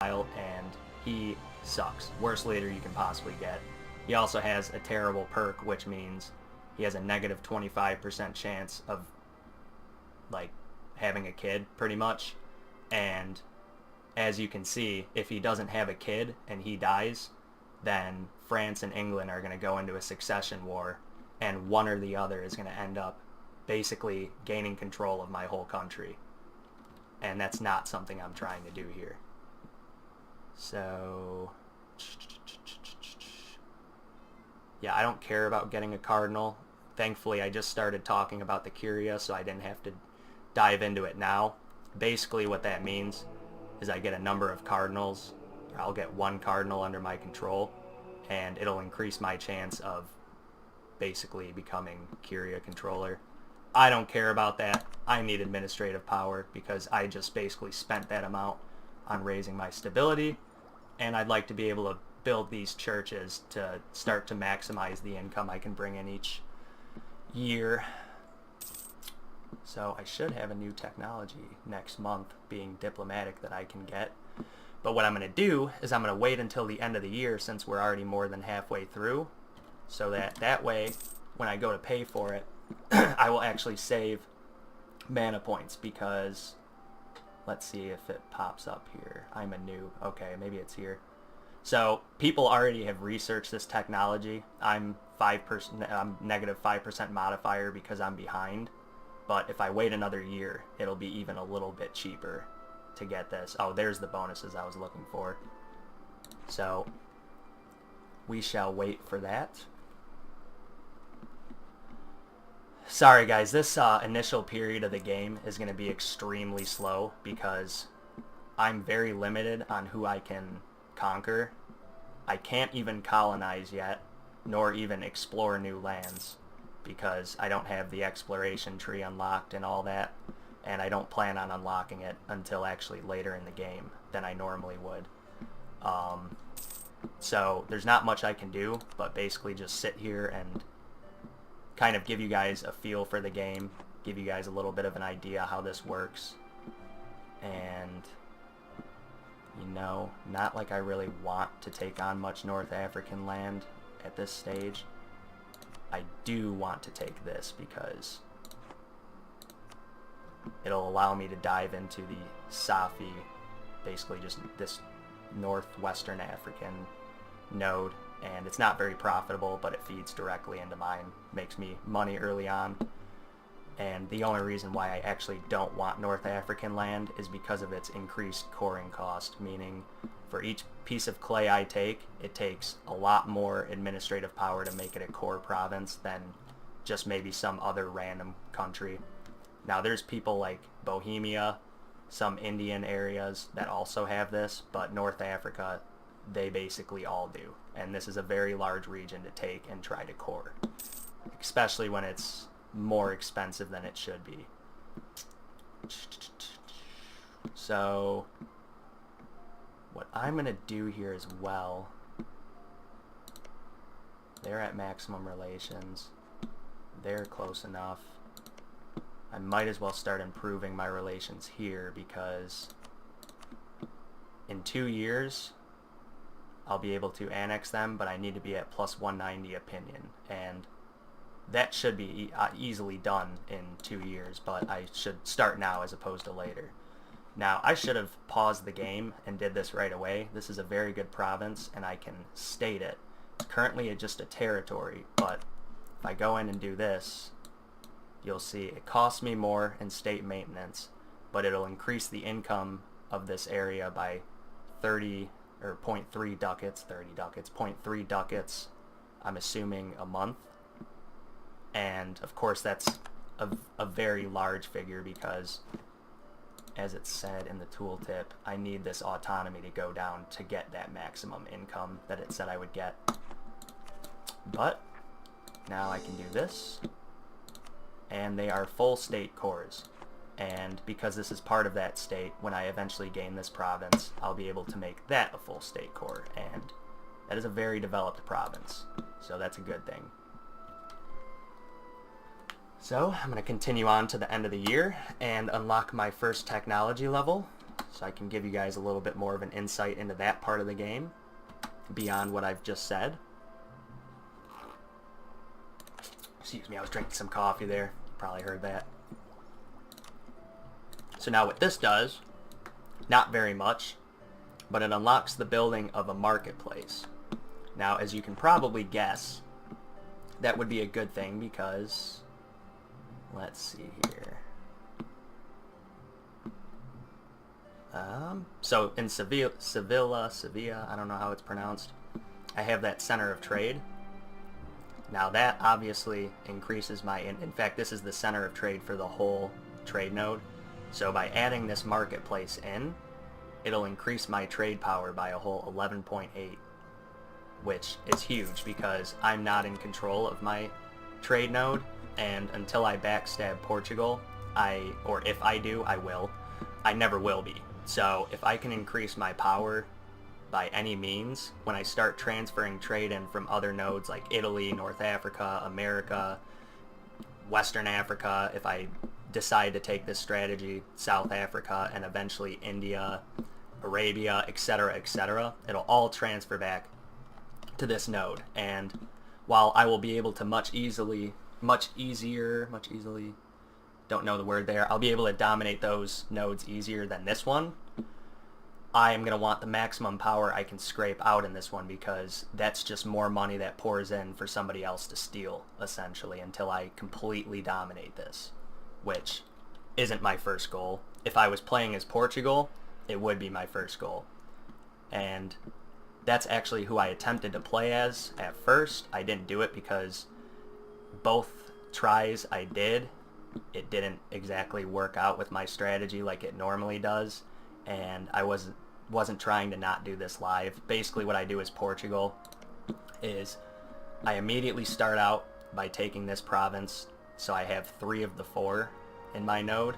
and he sucks. Worst leader you can possibly get. He also has a terrible perk, which means he has a negative 25% chance of like having a kid, pretty much. And as you can see, if he doesn't have a kid and he dies, then France and England are going to go into a succession war, and one or the other is going to end up basically gaining control of my whole country. And that's not something I'm trying to do here. So, yeah, I don't care about getting a cardinal. Thankfully, I just started talking about the Curia, so I didn't have to dive into it now. Basically, what that means is I get a number of cardinals, or I'll get one cardinal under my control, and it'll increase my chance of basically becoming Curia controller. I don't care about that. I need administrative power because I just basically spent that amount on raising my stability, and I'd like to be able to build these churches to start to maximize the income I can bring in each year. So I should have a new technology next month, being diplomatic, that I can get. But what I'm going to do is I'm going to wait until the end of the year, since we're already more than halfway through, so that way when I go to pay for it, I will actually save mana points, because let's see if it pops up here. I'm a noob. Okay, maybe it's here. So people already have researched this technology. I'm negative 5% modifier because I'm behind. But if I wait another year, it'll be even a little bit cheaper to get this. Oh, there's the bonuses I was looking for. So we shall wait for that. Sorry guys, this initial period of the game is going to be extremely slow because I'm very limited on who I can conquer. I can't even colonize yet, nor even explore new lands, because I don't have the exploration tree unlocked and all that, and I don't plan on unlocking it until actually later in the game than I normally would. So there's not much I can do, but basically just sit here and kind of give you guys a feel for the game, give you guys a little bit of an idea how this works. And, you know, not like I really want to take on much North African land at this stage. I do want to take this because it'll allow me to dive into the Safi, basically just this northwestern African node, and it's not very profitable, but it feeds directly into mine, makes me money early on. And the only reason why I actually don't want North African land is because of its increased coring cost, meaning for each piece of clay I take, it takes a lot more administrative power to make it a core province than just maybe some other random country. Now there's people like Bohemia, some Indian areas that also have this, but North Africa, they basically all do. And this is a very large region to take and try to core, especially when it's more expensive than it should be. So what I'm going to do here as well, they're at maximum relations. They're close enough. I might as well start improving my relations here, because in 2 years I'll be able to annex them, but I need to be at plus 190 opinion, and that should be easily done in 2 years, but I should start now as opposed to later. Now, I should have paused the game and did this right away. This is a very good province, and I can state it. It's currently just a territory, but if I go in and do this, you'll see it costs me more in state maintenance, but it'll increase the income of this area by 30 or 0.3 ducats, 30 ducats, 0.3 ducats, I'm assuming a month. And of course that's a very large figure, because as it said in the tooltip, I need this autonomy to go down to get that maximum income that it said I would get. But now I can do this, and they are full state cores. And because this is part of that state, when I eventually gain this province, I'll be able to make that a full state core, and that is a very developed province, so that's a good thing. So I'm going to continue on to the end of the year and unlock my first technology level. so I can give you guys a little bit more of an insight into that part of the game beyond what I've just said. Excuse me, I was drinking some coffee there. Probably heard that. So now what this does, not very much, but it unlocks the building of a marketplace. Now, as you can probably guess, that would be a good thing because, let's see here. So in Sevilla, I don't know how it's pronounced, I have that center of trade. Now that obviously increases my, in fact this is the center of trade for the whole trade node. So by adding this marketplace in, it'll increase my trade power by a whole 11.8, which is huge because I'm not in control of my trade node, and until I backstab Portugal, or if I do, I will. I never will be. So if I can increase my power by any means, when I start transferring trade in from other nodes like Italy, North Africa, America, Western Africa, if I decide to take this strategy, South Africa, and eventually India, Arabia, etc., it'll all transfer back to this node. And while I will be able to much easily, don't know the word there, I'll be able to dominate those nodes easier than this one, I am going to want the maximum power I can scrape out in this one because that's just more money that pours in for somebody else to steal, essentially, until I completely dominate this, which isn't my first goal. If I was playing as Portugal, it would be my first goal. And that's actually who I attempted to play as at first. I didn't do it because both tries I did, it didn't exactly work out with my strategy like it normally does, and I wasn't trying to not do this live. Basically what I do as Portugal is I immediately start out by taking this province, so I have 3 of the 4 in my node.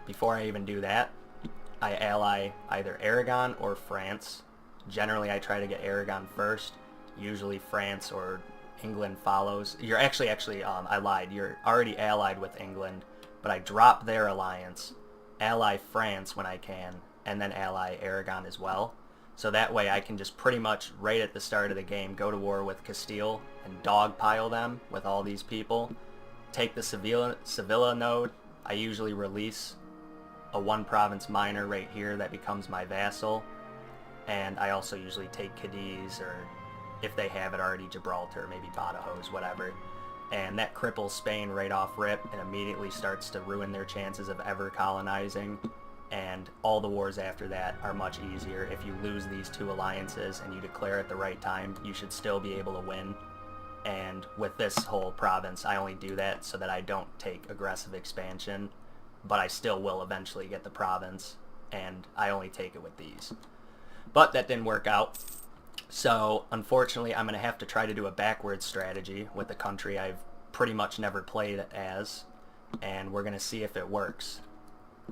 Before I even do that, I ally either Aragon or France. Generally I try to get Aragon first, usually France or England follows. You're actually, I lied. You're already allied with England, but I drop their alliance, ally France when I can, and then ally Aragon as well. So that way I can just pretty much, right at the start of the game, go to war with Castile and dogpile them with all these people. Take the Sevilla node. I usually release a 1-province minor right here that becomes my vassal. And I also usually take Cadiz, or if they have it already, Gibraltar, maybe Badajoz, whatever. And that cripples Spain right off rip and immediately starts to ruin their chances of ever colonizing. And all the wars after that are much easier. If you lose these 2 alliances and you declare at the right time, you should still be able to win. And with this whole province, I only do that so that I don't take aggressive expansion, but I still will eventually get the province, and I only take it with these. But that didn't work out. So unfortunately I'm going to have to try to do a backwards strategy with a country I've pretty much never played as, and we're going to see if it works,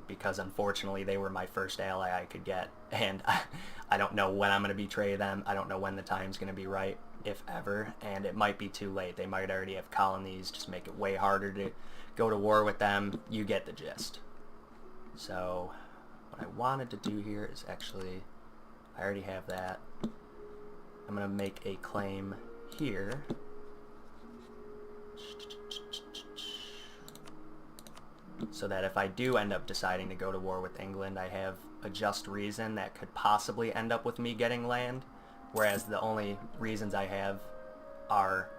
because unfortunately they were my first ally I could get, and I don't know when I'm going to betray them. I don't know when the time's going to be right, if ever, and it might be too late. They might already have colonies, just make it way harder to go to war with them. You get the gist. So what I wanted to do here is actually, I already have that. I'm going to make a claim here. So that if I do end up deciding to go to war with England, I have a just reason that could possibly end up with me getting land, whereas the only reasons I have are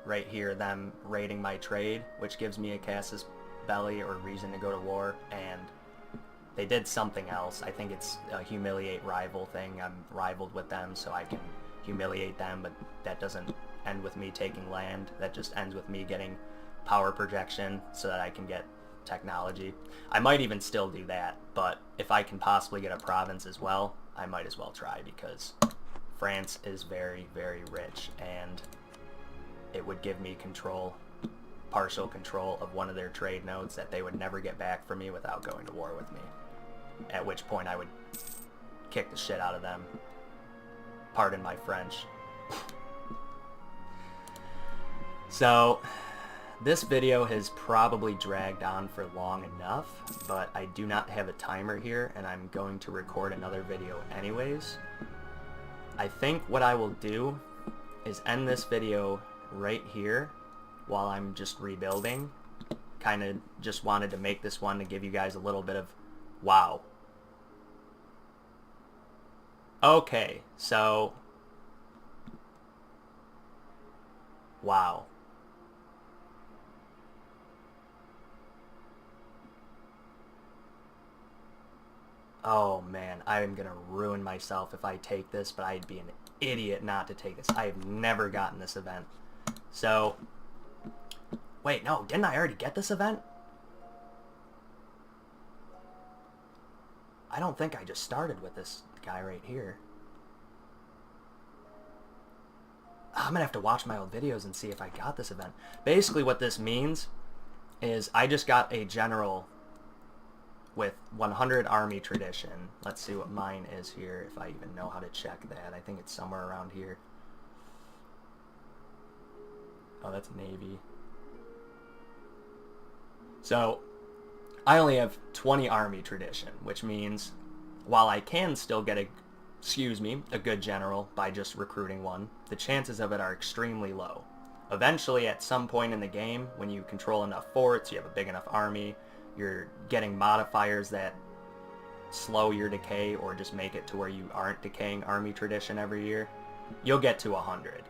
right here, them raiding my trade, which gives me a casus belli or reason to go to war, and they did something else. I think it's a humiliate rival thing. I'm rivaled with them, so I can humiliate them, but that doesn't end with me taking land. That just ends with me getting power projection so that I can get technology. I might even still do that, but if I can possibly get a province as well, I might as well try, because France is very, very rich, and it would give me control, partial control of one of their trade nodes that they would never get back from me without going to war with me, at which point I would kick the shit out of them. Pardon my French. So This video has probably dragged on for long enough, but I do not have a timer here, and I'm going to record another video anyways. I think what I will do is end this video right here while I'm just rebuilding. Kind of just wanted to make this one to give you guys a little bit of wow. Okay, so wow. Oh man, I am gonna ruin myself if I take this, but I'd be an idiot not to take this. I have never gotten this event. So, wait, no, didn't I already get this event? I don't think I just started with this guy right here. I'm gonna have to watch my old videos and see if I got this event. Basically what this means is I just got a general with 100 army tradition. Let's see what mine is here, if I even know how to check that. I think it's somewhere around here. Oh, that's Navy. So, I only have 20 army tradition, which means while I can still get a good general by just recruiting one, the chances of it are extremely low. Eventually, at some point in the game, when you control enough forts, you have a big enough army, you're getting modifiers that slow your decay or just make it to where you aren't decaying army tradition every year, you'll get to 100.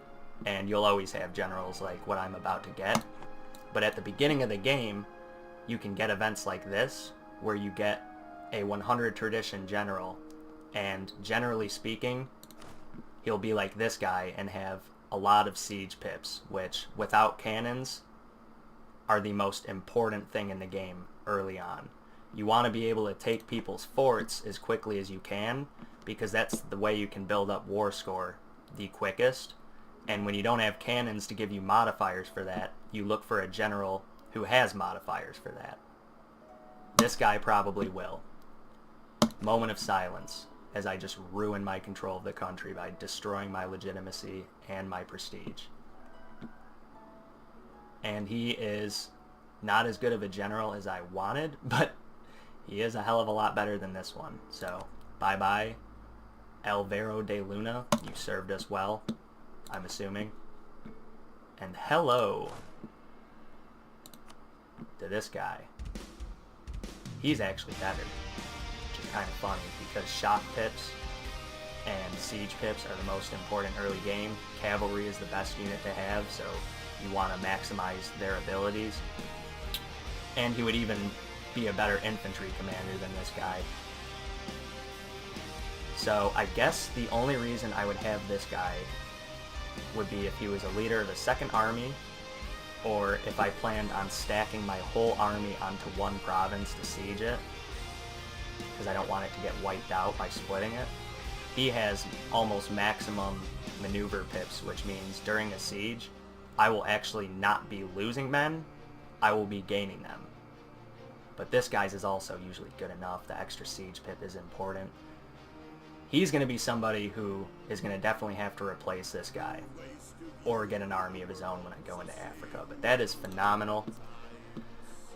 And you'll always have generals like what I'm about to get. But at the beginning of the game, you can get events like this, where you get a 100 tradition general, and generally speaking, he'll be like this guy and have a lot of siege pips, which, without cannons, are the most important thing in the game early on. You want to be able to take people's forts as quickly as you can, because that's the way you can build up war score the quickest. And when you don't have cannons to give you modifiers for that, you look for a general who has modifiers for that. This guy probably will. Moment of silence, as I just ruin my control of the country by destroying my legitimacy and my prestige. And he is not as good of a general as I wanted, but he is a hell of a lot better than this one. So, bye-bye, Alvaro de Luna. You served us well, I'm assuming. And hello to this guy. He's actually better, which is kind of funny, because shock pips and siege pips are the most important early game. Cavalry is the best unit to have, so you want to maximize their abilities. And he would even be a better infantry commander than this guy. So I guess the only reason I would have this guy would be if he was a leader of the second army, or if I planned on stacking my whole army onto one province to siege it, because I don't want it to get wiped out by splitting it. He has almost maximum maneuver pips, which means during a siege, I will actually not be losing men, I will be gaining them. But this guy's is also usually good enough. The extra siege pip is important. He's going to be somebody who is going to definitely have to replace this guy, or get an army of his own when I go into Africa. But that is phenomenal.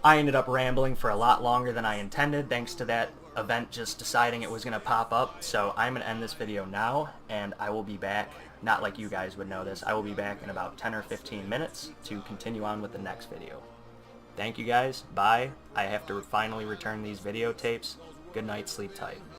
I ended up rambling for a lot longer than I intended, thanks to that event just deciding it was going to pop up. So I'm going to end this video now, and I will be back. Not like you guys would know this. I will be back in about 10 or 15 minutes to continue on with the next video. Thank you guys. Bye. I have to finally return these videotapes. Good night. Sleep tight.